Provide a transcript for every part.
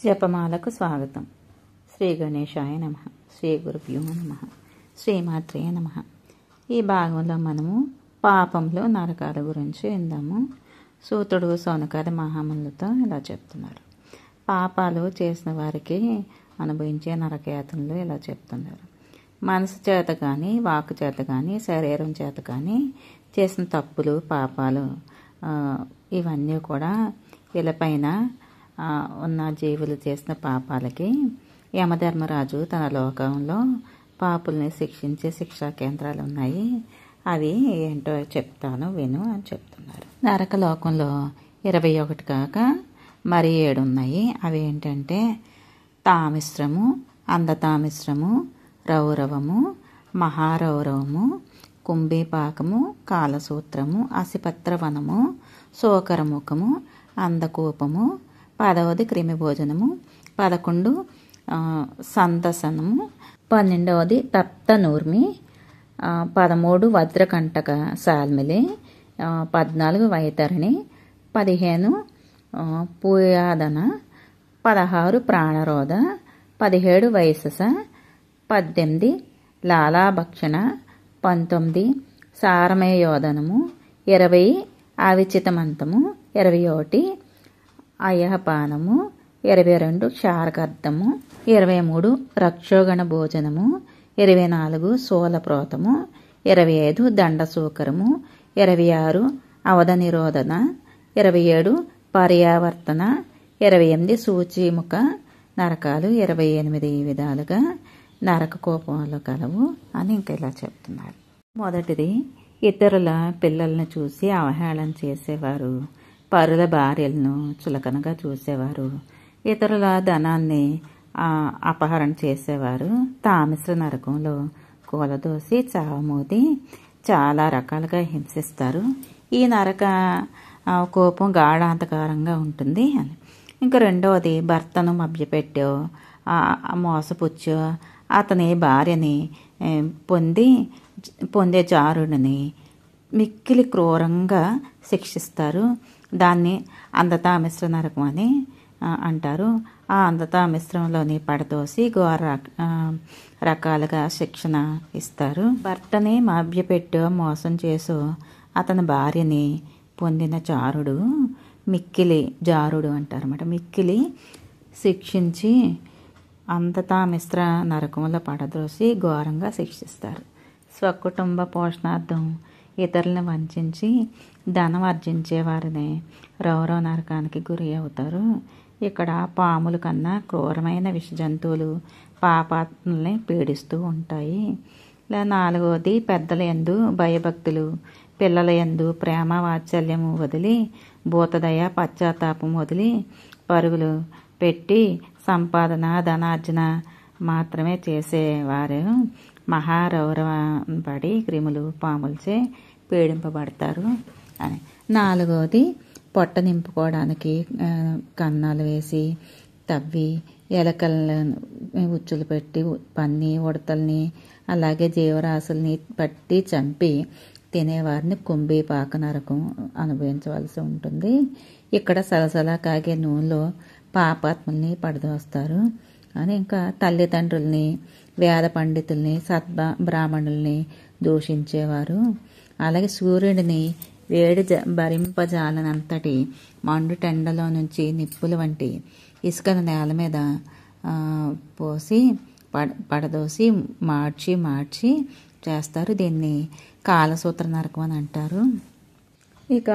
జపమాలకు స్వాగతం. శ్రీ గణేశాయ నమః. శ్రీ గురుభ్యో నమః. శ్రీమాత్రే నమః. ఈ భాగంలో మనము పాపంలో నరకాల గురించి విందాము. సూతుడు సౌనకాది మహామునులతో ఇలా చెప్తున్నారు. పాపాలు చేసిన వారికి అనుభవించే నరకయాతనలు ఇలా చెప్తున్నారు. మనసు చేత కానీ, వాక్కు చేత కానీ, శరీరం చేత కానీ చేసిన తప్పులు, పాపాలు ఇవన్నీ కూడా వీళ్ళపైన ఉన్న జీవులు చేసిన పాపాలకి యమధర్మరాజు తన లోకంలో పాపుల్ని శిక్షించే శిక్షా కేంద్రాలు ఉన్నాయి. అవి ఏంటో చెప్తాను విను అని చెప్తున్నారు. నరక లోకంలో 21 కాక మరి 7 ఉన్నాయి. అవి ఏంటంటే తామిశ్రము, అందతామిశ్రము, రౌరవము, మహారౌరవము, కుంభీపాకము, కాలసూత్రము, అసిపత్రవనము, శోకరముఖము, అందకూపము, 10వది క్రిమిభోజనము, 11 సందసనము, 12వది తప్తనూర్మి, 13 వజ్రకంటక సాల్మిలి, 14 వైతరణి, 15 పూయాదన, 16 ప్రాణరోధ, 17 వైశస, 18 లాలాభక్షణ, 19 సారమయోదనము, 20 ఆవిచితమంతము, 21 అయహపానము, 22 క్షారకర్దము, 23 రక్షోగణ భోజనము, 24 శూలప్రోతము, 25 దండసూకరము, 26 అవధ నిరోధన, 27 పర్యావర్తన, 28 సూచిముఖ నరకాలు, 28 విధాలుగా నరక కోపంలో కలవు అని ఇంకా ఇలా చెప్తున్నారు. మొదటిది ఇతరుల పిల్లలను చూసి అవహేళన చేసేవారు, పరుల భార్యలను చులకనగా చూసేవారు, ఇతరుల ధనాన్ని అపహరణ చేసేవారు తామిశ్ర నరకంలో కూలదోసి చావమూది చాలా రకాలుగా హింసిస్తారు. ఈ నరక కోపం గాఢాంతకారంగా ఉంటుంది అని. ఇంకా రెండవది భర్తను మభ్యపెట్టో మోసపుచ్చో అతని భార్యని పొందే జారుడిని మిక్కిలి క్రూరంగా శిక్షిస్తారు. దాన్ని అందతామిశ్ర నరకం అని అంటారు. ఆ అందతామిశ్రంలోని పడతోసి ఘోర రకాలుగా శిక్షణ ఇస్తారు. భర్తని మభ్యపెట్టో మోసం చేసో అతని భార్యని పొందిన జారుడు మిక్కిలి జారుడు అంటారు అన్నమాట. మిక్కిలి శిక్షించి అందతామిశ్ర నరకంలో పడద్రోసి ఘోరంగా శిక్షిస్తారు. స్వకుటుంబ పోషణార్థం ఇతరులను వంచి ధనం ఆర్జించే వారిని రౌరవ నరకానికి గురి అవుతారు. ఇక్కడ పాముల కన్నా క్రూరమైన విష జంతువులు పాపాత్మల్ని పీడిస్తూ ఉంటాయి. ఇలా 4వది పెద్దల యందు భయభక్తులు, పిల్లల యందు ప్రేమ వాత్సల్యము వదిలి, భూతదయ పశ్చాత్తాపం వదిలి పరుగులు పెట్టి సంపాదన ధనార్జన మాత్రమే చేసేవారు మహారౌరవ పడి క్రిములు పాములచే పీడింపబడతారు అని. 4వది పొట్ట నింపుకోవడానికి కన్నాలు వేసి తవ్వి ఎలకలను ఉచ్చులు పెట్టి పన్ని ఉడతల్ని అలాగే జీవరాశుల్ని పట్టి చంపి తినేవారిని కుంభీపాక నరకం అనుభవించవలసి ఉంటుంది. ఇక్కడ సలసలా కాగే నూనెలో పాపాత్మల్ని పడదోస్తారు అని. ఇంకా తల్లిదండ్రుల్ని, వేద పండితుల్ని, బ్రాహ్మణుల్ని దూషించేవారు. అలాగే సూర్యుడిని వేడి భరింపజాలనంతటి మండుటెండలో నుంచి నిప్పుల వంటి ఇసుకను నేల మీద పోసి పడదోసి మార్చి చేస్తారు. దీన్ని కాలసూత్ర నరకం అని అంటారు. ఇక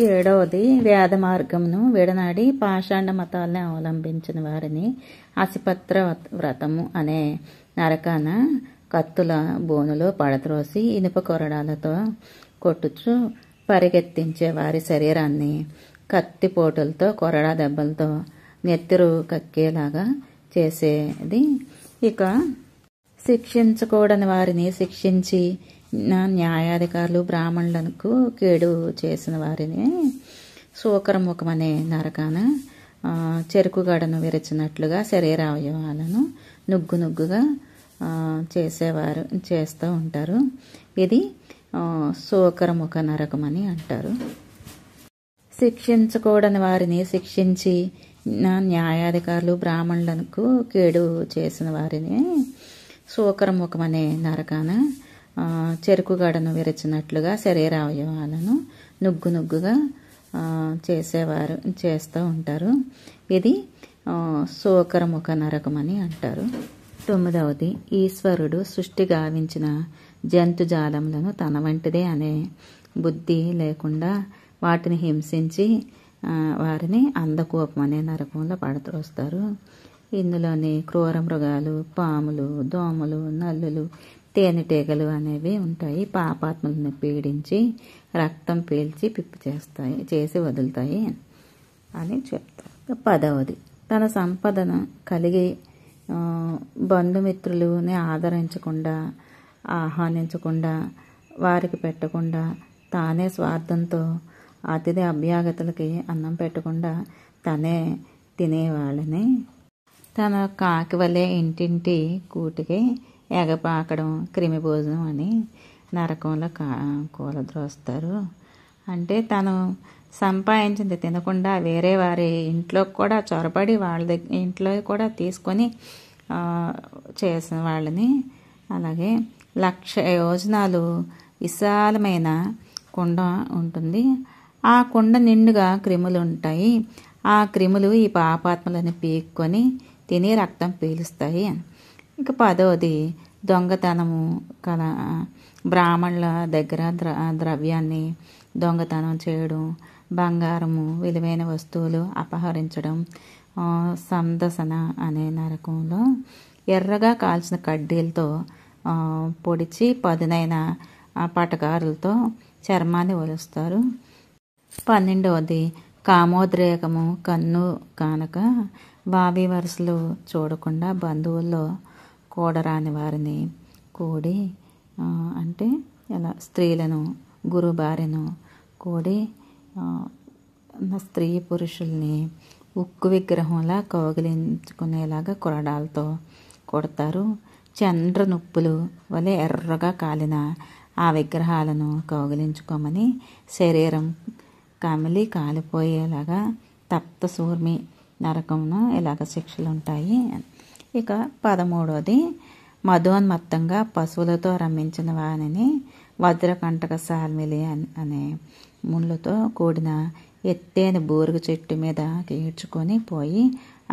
7వది వేద మార్గమును విడనాడి పాషాండ మతాలను అవలంబించిన వారిని అసిపత్ర వ్రతము అనే నరకాన కత్తుల బోనులో పడద్రోసి ఇనుప కొరడాలతో కొట్టుచు పరిగెత్తించే వారి శరీరాన్ని కత్తిపోటులతో కొరడా దెబ్బలతో నెత్తురు కక్కేలాగా చేసేది. ఇక శిక్షించకూడని వారిని శిక్షించి న్యాయాధికారులు బ్రాహ్మణులకు కీడు చేసిన వారిని శూకరముఖం అనే నరకాన చెరుకుగడను విరచినట్లుగా శరీరావయవాలను నుగ్గుగా చేస్తూ ఉంటారు. ఇది శూకరముఖ నరకం అని అంటారు. శిక్షించకూడని వారిని శిక్షించి న్యాయాధికారులు బ్రాహ్మణులకు కేడు చేసిన వారిని శూకరముఖం అనే నరకాన చెరుకుగడను విరచినట్లుగా శరీరావయవాలను నుగ్గుగా చేస్తూ ఉంటారు. ఇది శూకరముఖ నరకం అని అంటారు. 9వది, ఈశ్వరుడు సృష్టి గావించిన జంతుజాలములను తన వంటిదే అనే బుద్ధి లేకుండా వాటిని హింసించి వారిని అంధకూపం అనే నరకంలో పడత్రోస్తారు. ఇందులోని క్రూర మృగాలు, పాములు, దోమలు, నల్లులు, తేనెటీగలు అనేవి ఉంటాయి. పాపాత్మలను పీడించి రక్తం పీల్చి పిప్పి చేసి వదులుతాయి అని చెప్తారు. 10వది, తన సంపదను కలిగి బంధుమిత్రులని ఆదరించకుండా, ఆహ్వానించకుండా, వారికి పెట్టకుండా, తానే స్వార్థంతో అతిథి అభ్యాగతులకి అన్నం పెట్టకుండా తనే తినేవాళ్ళని తన కాకి వలె ఇంటింటి కూటికి ఎగపాకడం క్రిమి భోజనం అని నరకంలో కూలద్రోస్తారు. అంటే తను సంపాదించింది తినకుండా వేరే వారి ఇంట్లో కూడా చొరబడి వాళ్ళ ఇంట్లో కూడా తీసుకొని చేసిన వాళ్ళని. అలాగే 1,00,000 యోజనాలు విశాలమైన కుండ ఉంటుంది. ఆ కుండ నిండుగా క్రిములు ఉంటాయి. ఆ క్రిములు ఈ పాపాత్మలను పీక్కొని తిని రక్తం పీలుస్తాయి. ఇక 10వది, దొంగతనము బ్రాహ్మణుల దగ్గర ద్రవ్యాన్ని దొంగతనం చేయడం, బంగారము, విలువైన వస్తువులు అపహరించడం. సందసన అనే నరకంలో ఎర్రగా కాల్చిన కడ్డీలతో పొడిచి పదునైన పటకారులతో చర్మాన్ని ఒలుస్తారు. 12వది, కామోద్రేకము కన్ను కానక వావి వరుసలు చూడకుండా బంధువుల్లో కూడరాని వారిని కూడి, అంటే ఇలా స్త్రీలను గురు భార్యను కూడి స్త్రీ పురుషుల్ని ఉక్కు విగ్రహంలా కౌగిలించుకునేలాగా కొరడాలతో కొడతారు. చంద్ర నుప్పులు వలె ఎర్రగా కాలిన ఆ విగ్రహాలను కౌగిలించుకోమని శరీరం కమిలి కాలిపోయేలాగా తప్త సూర్మి నరకంలో ఇలాగ శిక్షలు ఉంటాయి. ఇక 13వది, మధోన్మత్తంగా పశువులతో రమ్మించిన వానిని వజ్రకంటక సాల్మిలి అనే ముళ్ళతో కూడిన ఎత్తైన బూరుగు చెట్టు మీద ఈడ్చుకొని పోయి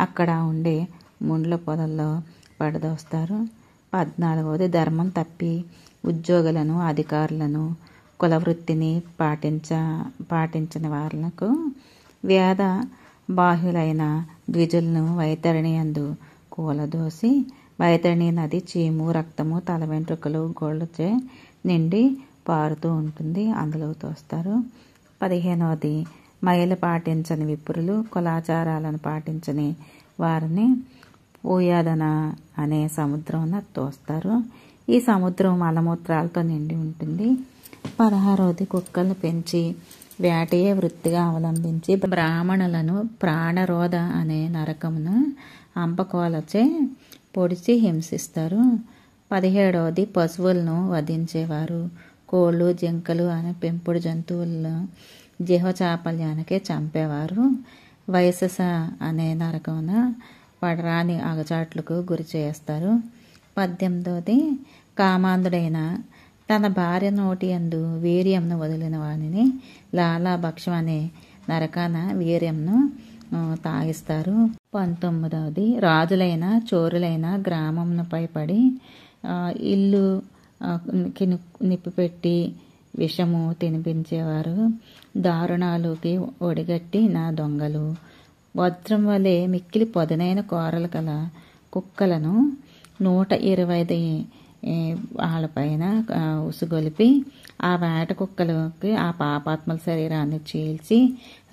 అక్కడ ఉండే ముండ్ల పొదల్లో పడదోస్తారు. 14వది, ధర్మం తప్పి ఉద్యోగులను, అధికారులను, కులవృత్తిని పాటించిన వాళ్లకు వేద బాహ్యులైన ద్విజులను వైతరణి యందు కూలదోసి వైతరణి నది చీము, రక్తము, తల వెంట్రుకలు, గోళ్ళచే నిండి పారుతూ ఉంటుంది. అందులో తోస్తారు. 15వది, మైలు పాటించని విప్రులు, కులాచారాలను పాటించని వారిని పూయాదన అనే సముద్రంలో తోస్తారు. ఈ సముద్రం మలమూత్రాలతో నిండి ఉంటుంది. 16వది, కుక్కలను పెంచి వేటయే వృత్తిగా అవలంబించి బ్రాహ్మణులను ప్రాణరోధ అనే నరకమును అంపకోలచే పొడిచి హింసిస్తారు. 17వది, పశువులను వధించేవారు కోళ్ళు, జింకలు అనే పెంపుడు జంతువులను జీవచాపల్యానికే చంపేవారు వైశస అనే నరకమున పడరాని అగచాట్లకు గురి చేస్తారు. 18వది, కామాంధుడైన తన భార్య నోటి యందు వీర్యంను వదిలిన వానిని లాలాభక్షం అనే నరకాన వీర్యంను తాగిస్తారు. 19వది, రాజులైన చోరులైన గ్రామంపై పడి ఇల్లు నిప్పిపెట్టి విషము తినిపించేవారు దారుణాలుకి ఒడిగట్టి నా దొంగలు వజ్రం వలె మిక్కిలి పదునైన కూరలు గల కుక్కలను 120 వాళ్ళపైన ఉసుగొలిపి ఆ వేట కుక్కలకి ఆ పాపాత్మల శరీరాన్ని చీల్చి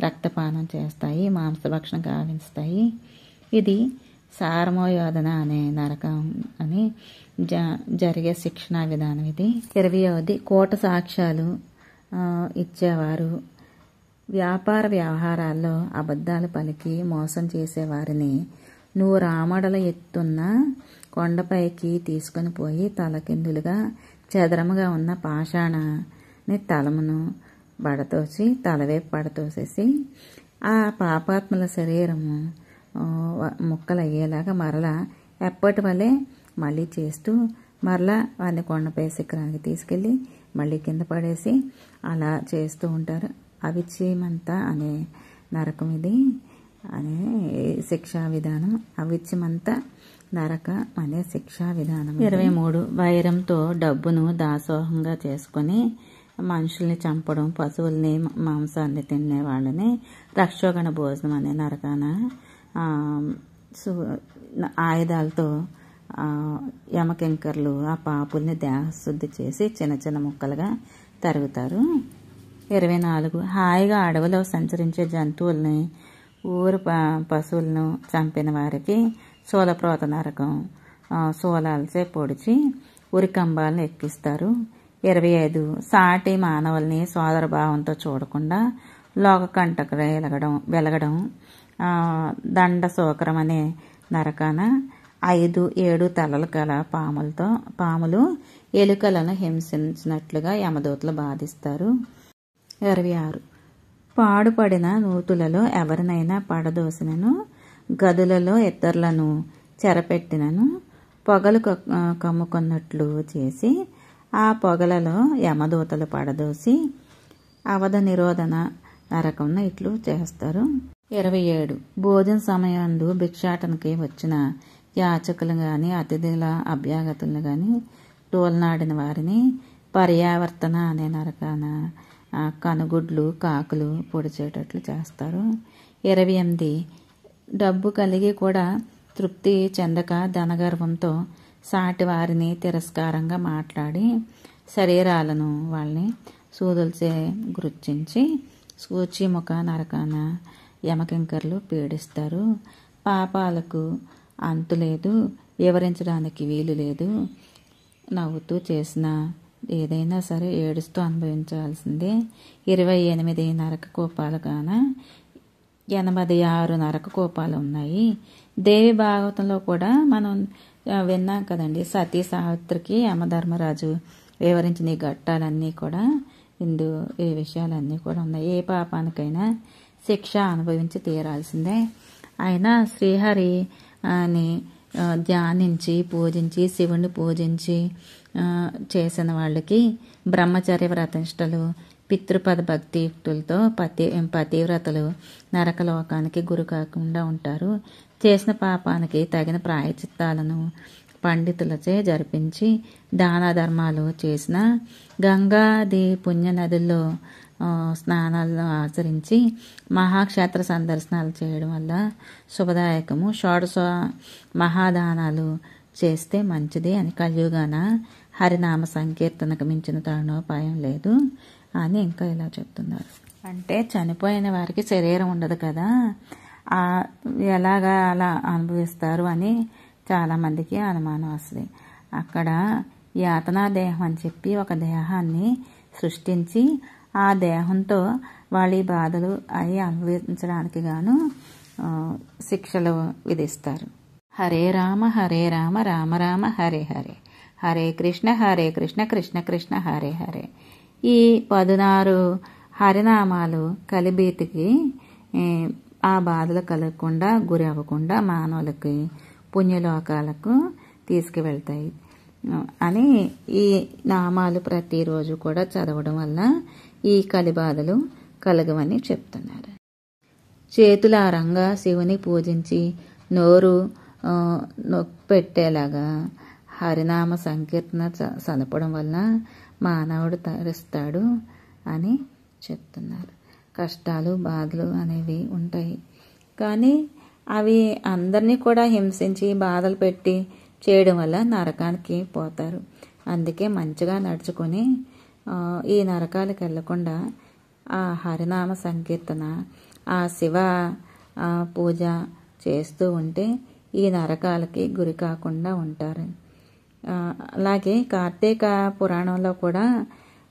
రక్తపానం చేస్తాయి, మాంసభక్షణ గావిస్తాయి. ఇది సారమోయోధన అనే నరకం అని జరిగే శిక్షణా విధానం ఇది. 20వది, కోట సాక్ష్యాలు ఇచ్చేవారు వ్యాపార వ్యవహారాల్లో అబద్ధాలు పలికి మోసం చేసేవారిని నువ్వు రామడల ఎత్తున్న కొండపైకి తీసుకొని పోయి తలకిందులుగా చదరముగా ఉన్న పాషాణాన్ని తలమును బడతోసి తలవైపు పడతోసేసి ఆ పాపాత్మల శరీరము ముక్కలు అయ్యేలాగా మరలా ఎప్పటి వల్లే మళ్ళీ చేస్తూ మరలా వారిని కొండపై శిఖరానికి తీసుకెళ్ళి మళ్ళీ కింద పడేసి అలా చేస్తూ ఉంటారు. అవిచ్చిమంత అనే నరకం ఇది అనే శిక్షా విధానం. అవిచ్చిమంత నరక అనే శిక్షా విధానం. 23 వైరంతో డబ్బును దాసోహంగా చేసుకొని మనుషుల్ని చంపడం, పశువుల్ని మాంసాన్ని తినే వాళ్ళని రక్షోగణ భోజనం అనే నరకాన ఆయుధాలతో యమకింకర్లు ఆ పాపుల్ని దేహశుద్ధి చేసి చిన్న చిన్న ముక్కలుగా తరుగుతారు. 24 హాయిగా అడవిలో సంచరించే జంతువుల్ని ఊరు పశువులను చంపిన వారికి శూలప్రోత నరకం శూలాలచే పొడిచి ఉరికంబాలను ఎక్కిస్తారు. 25 సాటి మానవుల్ని సోదర భావంతో చూడకుండా లోకకంటకుడై వెలగడం దండ శూకరం అనే నరకాన 5, 7 తలలు గల పాములు ఎలుకలను హింసించినట్లుగా యమదూతలు బాధిస్తారు. 26 పాడుపడిన నూతులలో ఎవరినైనా పడదోసినను, గదులలో ఇతరులను చెరపెట్టినను పొగలు కమ్ముకున్నట్లు చేసి ఆ పొగలలో యమదూతలు పడదోసి అవధ నిరోధన నరకంన ఇట్లు చేస్తారు. 27 భోజన సమయందు భిక్షాటనకి వచ్చిన యాచకులు గాని అతిథుల అభ్యాగతులను గాని తోలనాడిన వారిని పర్యావర్తన అనే నరకాన కనుగుడ్లు కాకులు పొడిచేటట్లు చేస్తారు. 28 డబ్బు కలిగి కూడా తృప్తి చెందక ధనగర్వంతో సాటి వారిని తిరస్కారంగా మాట్లాడి శరీరాలను వాళ్ళని సూదులచే గుర్తించి సూచిముఖ నరకాన యమకింకర్లు పీడిస్తారు. పాపాలకు అంతులేదు, వివరించడానికి వీలు లేదు. నవ్వుతూ చేసిన ఏదైనా సరే ఏడుస్తూ అనుభవించాల్సిందే. 28 నరక కోపాలు కాన 86 నరక కోపాలు ఉన్నాయి. దేవి భాగవతంలో కూడా మనం విన్నాం కదండి. సతీ సావిత్రికి యమధర్మరాజు వివరించిన ఈ ఘట్టాలన్నీ కూడా ఈ విషయాలన్నీ కూడా ఉన్నాయి. ఏ పాపానికైనా శిక్ష అనుభవించి తీరాల్సిందే. అయినా శ్రీహరి అని ధ్యానించి పూజించి శివుణ్ణి పూజించి చేసిన వాళ్ళకి బ్రహ్మచర్య వ్రతనిష్టలు పితృపద భక్తియుక్తులతో పతివ్రతలు నరకలోకానికి గురి కాకుండా ఉంటారు. చేసిన పాపానికి తగిన ప్రాయచిత్తాలను పండితులచే జరిపించి దాన ధర్మాలు చేసిన గంగాది పుణ్యనదుల్లో స్నానాలను ఆచరించి మహాక్షేత్ర సందర్శనాలు చేయడం వల్ల శుభదాయకము. షోడశ మహాదానాలు చేస్తే మంచిది అని కలియుగాన హరినామ సంకీర్తనకు మించిన తరుణోపాయం లేదు అని ఇంకా ఇలా చెప్తున్నారు. అంటే చనిపోయిన వారికి శరీరం ఉండదు కదా, ఎలాగా అలా అనుభవిస్తారు అని చాలామందికి అనుమానం వస్తుంది. అక్కడ యాతనా దేహం అని చెప్పి ఒక దేహాన్ని సృష్టించి ఆ దేహంతో వాళ్ళ బాధలు అవి అనుభవించడానికి గాను శిక్షలు విధిస్తారు. హరే రామ రామ రామ హరే హరే, హరే కృష్ణ కృష్ణ కృష్ణ హరే హరే. ఈ 16 హరినామాలు కలిబీతికి ఆ బాధలు కలగకుండా గురి అవ్వకుండా మానవులకి పుణ్యలోకాలకు తీసుకువెళ్తాయి అని ఈ నామాలు ప్రతిరోజు కూడా చదవడం వల్ల ఈ కలిబాధలు కలగవని చెప్తున్నారు. చేతులారంగా శివుని పూజించి నోరు పెట్టేలాగా హరినామ సంకీర్తన సలపడం వల్ల మానవుడు తరిస్తాడు అని చెప్తున్నారు. కష్టాలు బాధలు అనేవి ఉంటాయి, కానీ అవి అందరినీ కూడా హింసించి బాధలు పెట్టి చేయడం వల్ల నరకానికి పోతారు. అందుకే మంచిగా నడుచుకొని ఈ నరకాలకు వెళ్లకుండా ఆ హరినామ సంకీర్తన ఆ శివ పూజ చేస్తూ ఉంటే ఈ నరకాలకి గురి కాకుండా ఉంటారు. అలాగే కార్తీక పురాణంలో కూడా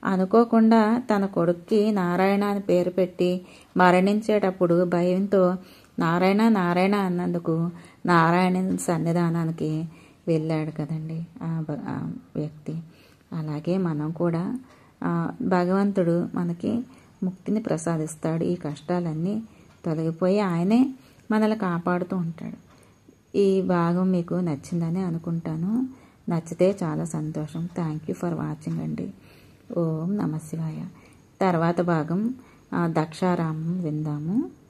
అనుకోకుండా తన కొడుక్కి నారాయణ అని పేరు పెట్టి మరణించేటప్పుడు భయంతో నారాయణ నారాయణ అన్నందుకు నారాయణ సన్నిధానానికి వెళ్ళాడు కదండి ఆ వ్యక్తి. అలాగే మనం కూడా భగవంతుడు మనకి ముక్తిని ప్రసాదిస్తాడు. ఈ కష్టాలన్నీ తొలగిపోయి ఆయనే మనల్ని కాపాడుతూ ఉంటాడు. ఈ భాగం మీకు నచ్చిందని అనుకుంటాను. నచ్చితే చాలా సంతోషం. థ్యాంక్ యూ ఫర్ వాచింగ్ అండి. ఓం నమ శివాయ. తర్వాత భాగం దక్షారామం విందాము.